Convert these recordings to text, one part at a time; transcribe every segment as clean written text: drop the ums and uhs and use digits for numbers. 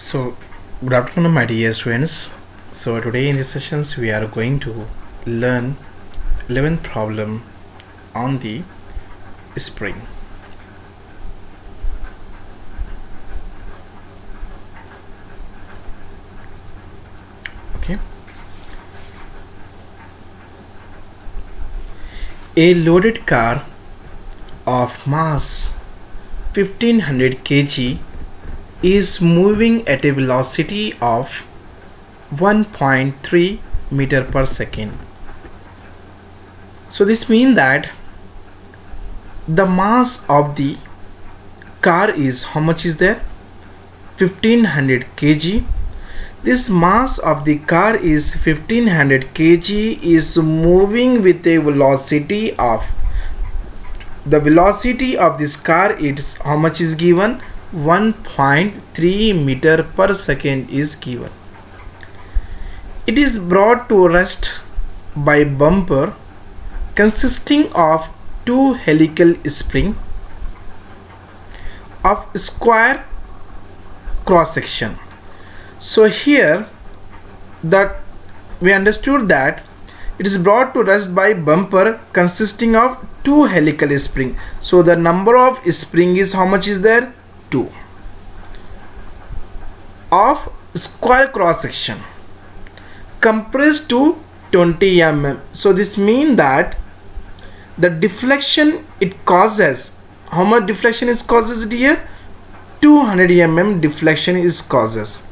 So, good afternoon, my dear students. So, today in this sessions, we are going to learn 11th problem on the spring. Okay. A loaded car of mass 1500 kg is moving at a velocity of 1.3 meter per second. So this means that the mass of the car is, how much is there? 1500 kg. This mass of the car is 1500 kg is moving with a velocity of, the velocity of this car is, how much is given? 1.3 meter per second is given. It is brought to rest by bumper consisting of two helical springs of square cross section. So here that we understood that it is brought to rest by bumper consisting of two helical spring. So the number of spring is, how much is there? 2 of square cross section compressed to 20 mm. So this means that the deflection it causes, how much deflection is causes here? 200 mm deflection is causes,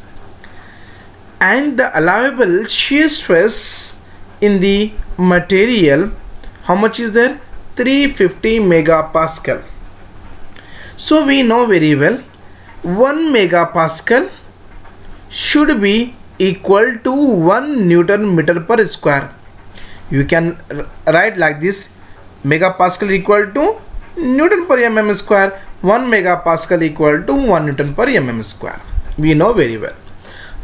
and the allowable shear stress in the material, how much is there? 350 megapascal. So we know very well 1 megapascal should be equal to 1 Newton meter per square. You can write like this: megapascal equal to Newton per mm square. 1 megapascal equal to 1 Newton per mm square. We know very well.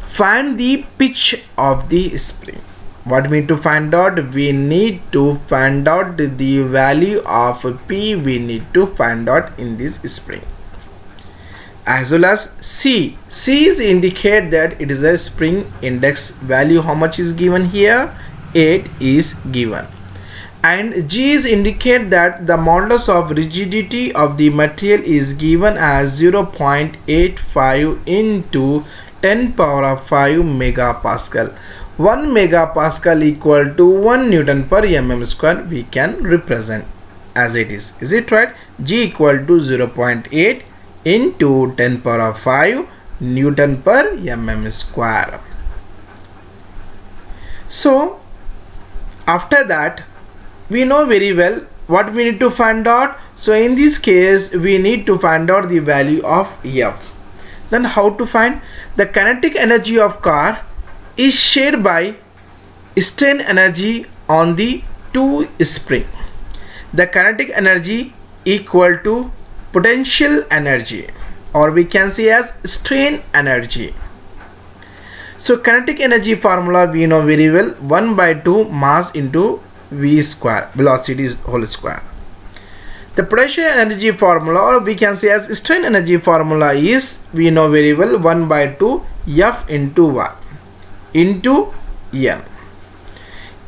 Find the pitch of the spring. What we need to find out? We need to find out the value of P. We need to find out in this spring, as well as C. C is indicate that it is a spring index value. How much is given here? 8 is given. And G is indicate that the modulus of rigidity of the material is given as 0.85 into 10 power of 5 megapascal. 1 megapascal equal to 1 Newton per mm square we can represent as it is. Is it right? G equal to 0.8 into 10 power of 5 Newton per mm square. So after that we know very well what we need to find out. So in this case we need to find out the value of F. Then how to find? The kinetic energy of car is shared by strain energy on the two spring. The kinetic energy equal to potential energy, or we can say as strain energy. So kinetic energy formula we know very well: 1 by 2 mass into v square, velocity is whole square. The potential energy formula, or we can say as strain energy formula, is, we know very well, 1 by 2 F into 1 into N.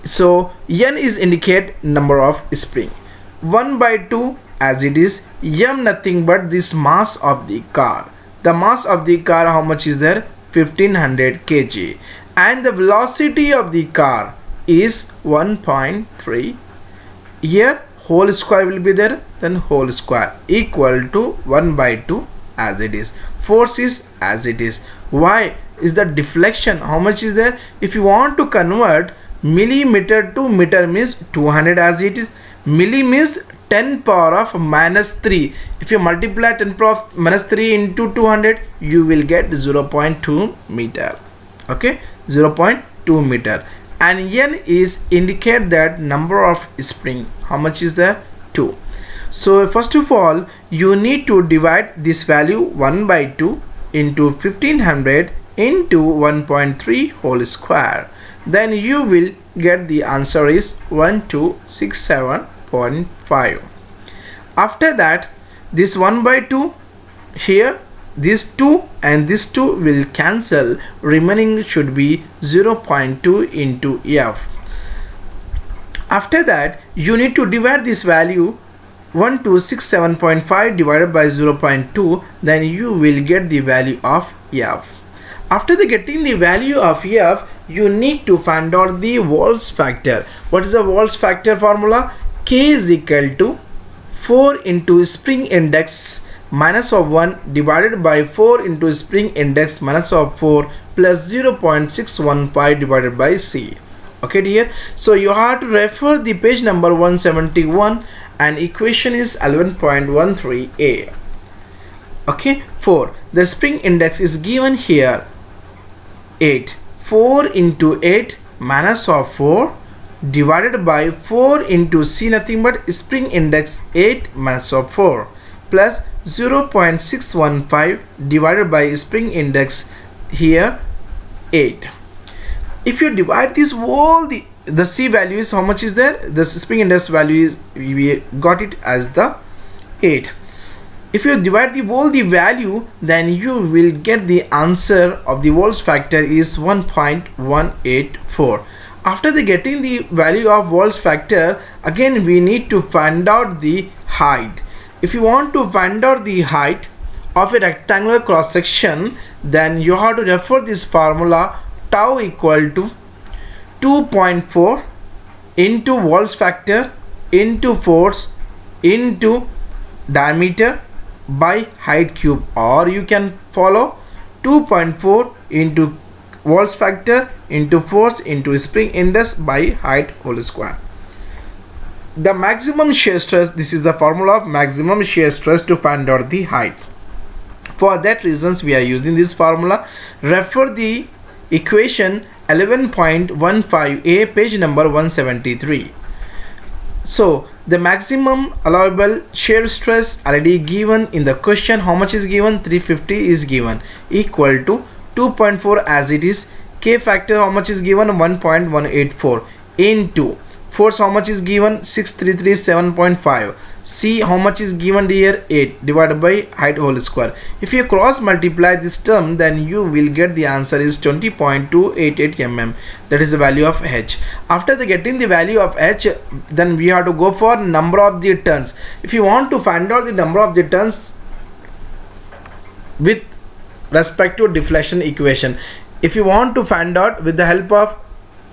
So N is indicate number of spring. 1 by 2 as it is, M nothing but this mass of the car. The mass of the car, how much is there? 1500 kg, and the velocity of the car is 1.3. Here whole square will be there, then whole square equal to 1 by 2 as it is. Force is as it is. Why is the deflection? How much is there? If you want to convert millimeter to meter means 200 as it is. Milli means 10 power of minus 3. If you multiply 10 power of minus 3 into 200, you will get 0.2 meter. Okay, 0.2 meter. And N is indicate that number of spring. How much is there? 2. So first of all you need to divide this value 1 by 2 into 1500 into 1.3 whole square. Then you will get the answer is 1267.5. After that, this 1 by 2 here these two and this two will cancel, remaining should be 0.2 into f. After that, you need to divide this value 1267.5 divided by 0.2, then you will get the value of f. After getting the value of f, you need to find out the Wahl's factor. What is the Wahl's factor formula? K is equal to 4 into spring index minus of 1 divided by 4 into spring index minus of 4 plus 0.615 divided by C. Okay dear, so you have to refer the page number 171 and equation is 11.13a. Okay, 4. The spring index is given here 8. 4 into 8 minus of 4 divided by 4 into C, nothing but spring index 8 minus of 4 plus 0.615 divided by spring index here 8. If you divide this whole, the C value is how much is there? The spring index value is, we got it as the 8. If you divide the whole the value, then you will get the answer of the Wahl's factor is 1.184. After getting the value of Wahl's factor, again we need to find out the height. If you want to find out the height of a rectangular cross section, then you have to refer this formula tau equal to 2.4 into Wahl's factor into force into diameter by height cube, or you can follow 2.4 into Wahl's factor into force into spring index by height whole square. The maximum shear stress, this is the formula of maximum shear stress to find out the height. For that reasons we are using this formula. Refer the equation 11.15a, page number 173. So the maximum allowable shear stress already given in the question. How much is given? 350 is given, equal to 2.4 as it is. K factor how much is given? 1.184 into force how much is given? 6337.5. C how much is given here? 8 divided by height whole square. If you cross multiply this term, then you will get the answer is 20.288 mm. That is the value of h. After getting the value of h, then we have to go for number of the turns. If you want to find out the number of the turns with respect to deflection equation, if you want to find out with the help of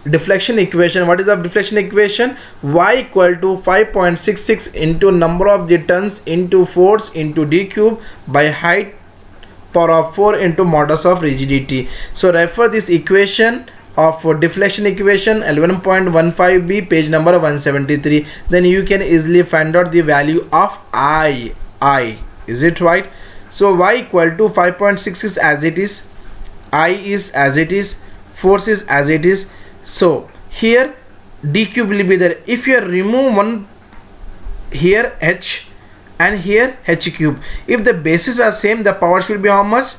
deflection equation, what is the deflection equation? Y equal to 5.66 into number of the turns into force into d cube by height power of 4 into modulus of rigidity. So refer this equation of deflection equation 11.15b, page number 173. Then you can easily find out the value of I. Is it right? So y equal to 5.66 as it is, I is as it is, force is as it is. So here d cube will be there. If you remove one here h and here h cube, if the bases are same, the power should be how much?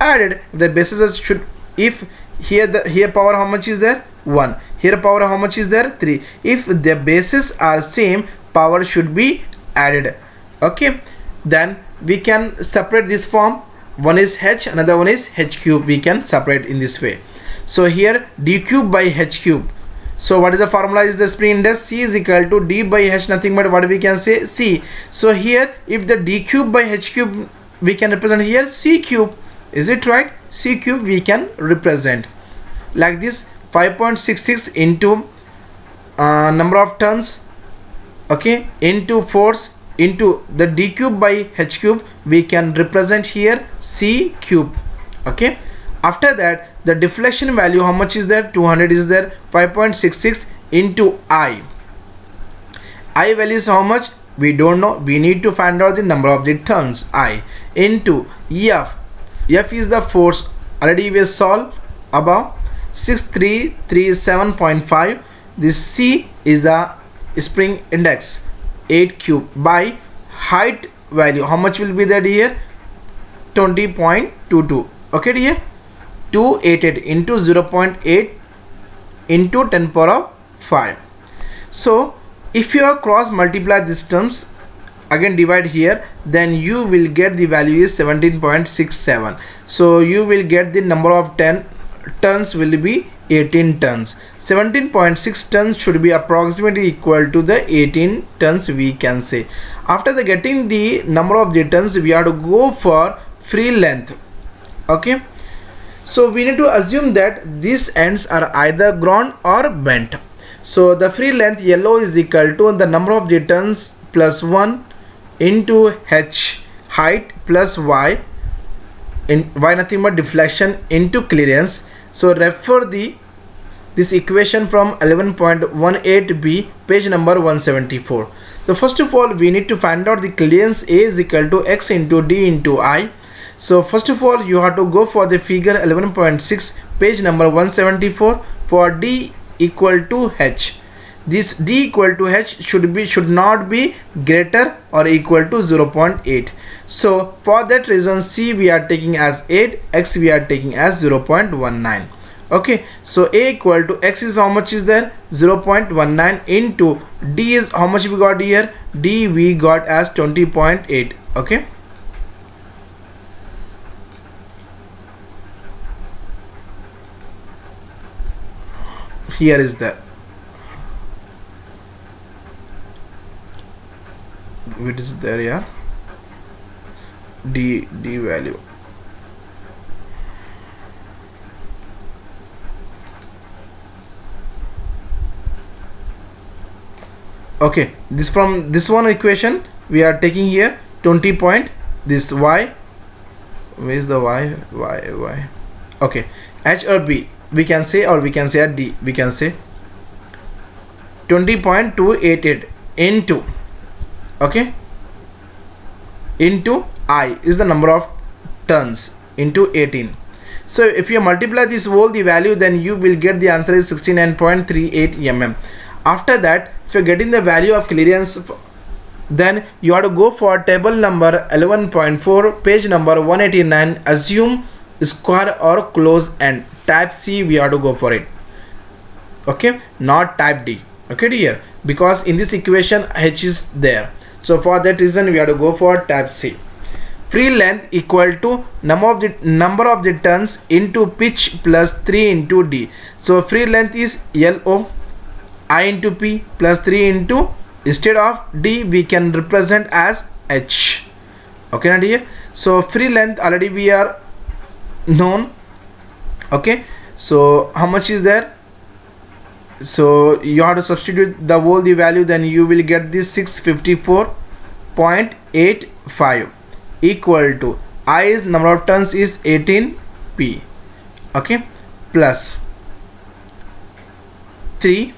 Added. The bases should, if here power how much is there? 1. Here power how much is there? 3. If the bases are same, power should be added. Okay, then we can separate this form. One is h, another one is h cube. We can separate in this way. So here d cube by h cube. So what is the formula? Is the spring index? C is equal to d by h, nothing but what we can say? C. So here if the d cube by h cube, we can represent here c cube. Is it right? C cube we can represent like this. 5.66 into number of turns, okay, into force into the d cube by h cube, we can represent here c cube. Okay, after that the deflection value how much is there? 200 is there. 5.66 into I value is how much? We don't know. We need to find out the number of the turns. I into f is the force, already we solved above, 6337.5. this C is the spring index 8 cube by height value how much will be that here? 20.22. okay dear, 288 into 0.8 into 10 power of 5. So if you cross multiply these terms, again divide here, then you will get the value is 17.67. so you will get the number of tons will be 18 tons. 17.6 tons should be approximately equal to the 18 tons we can say. After the getting the number of the tons, we have to go for free length. Okay, so we need to assume that these ends are either ground or bent. So the free length yellow is equal to the number of the tons plus 1 into h height plus y, in y nothing but deflection into clearance. So refer this equation from 11.18b, page number 174. So first of all, we need to find out the clearance A is equal to x into d into I. So first of all, you have to go for the figure 11.6, page number 174, for d equal to h. This d equal to h should not be greater or equal to 0.8. So for that reason, c we are taking as 8, x we are taking as 0.19. Okay, so a equal to x is how much is there, 0.19, into d is how much we got here, d we got as 20.8. okay, here is that it is there, yeah, d value. Okay, this from this one equation we are taking here 20 point, this y, where is the y, okay, h or b we can say, or we can say at d, we can say 20.288 into, okay, into I is the number of tons into 18. So if you multiply this whole the value, then you will get the answer is 69.38 mm. After that, if you're getting the value of clearance, then you have to go for table number 11.4, page number 189, assume square or close end. Type C we have to go for it, okay, not type D, okay dear, because in this equation h is there. So for that reason we have to go for type C. Free length equal to number of the turns into pitch plus 3 into D. So free length is LO, I into P plus 3 into, instead of D we can represent as H. Okay now dear, so free length already we are known. Okay, so how much is there? So you have to substitute the whole the value, then you will get this 654.85 equal to I is number of turns is 18p, okay, plus 3,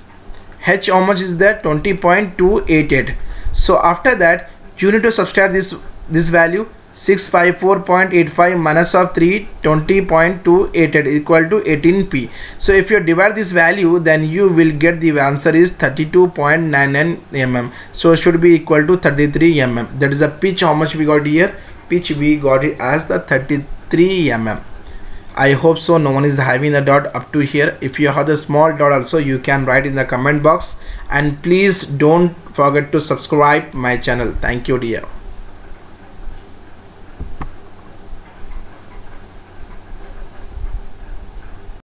h how much is there, 20.288. so after that you need to subtract this value, 654.85 minus of 3, 20.288 equal to 18p. So if you divide this value, then you will get the answer is 32.99 mm. So it should be equal to 33 mm. That is the pitch. How much we got here? Pitch we got it as the 33 mm. I hope so no one is having a doubt up to here. If you have the small doubt also, you can write in the comment box, and please don't forget to subscribe my channel. Thank you dear.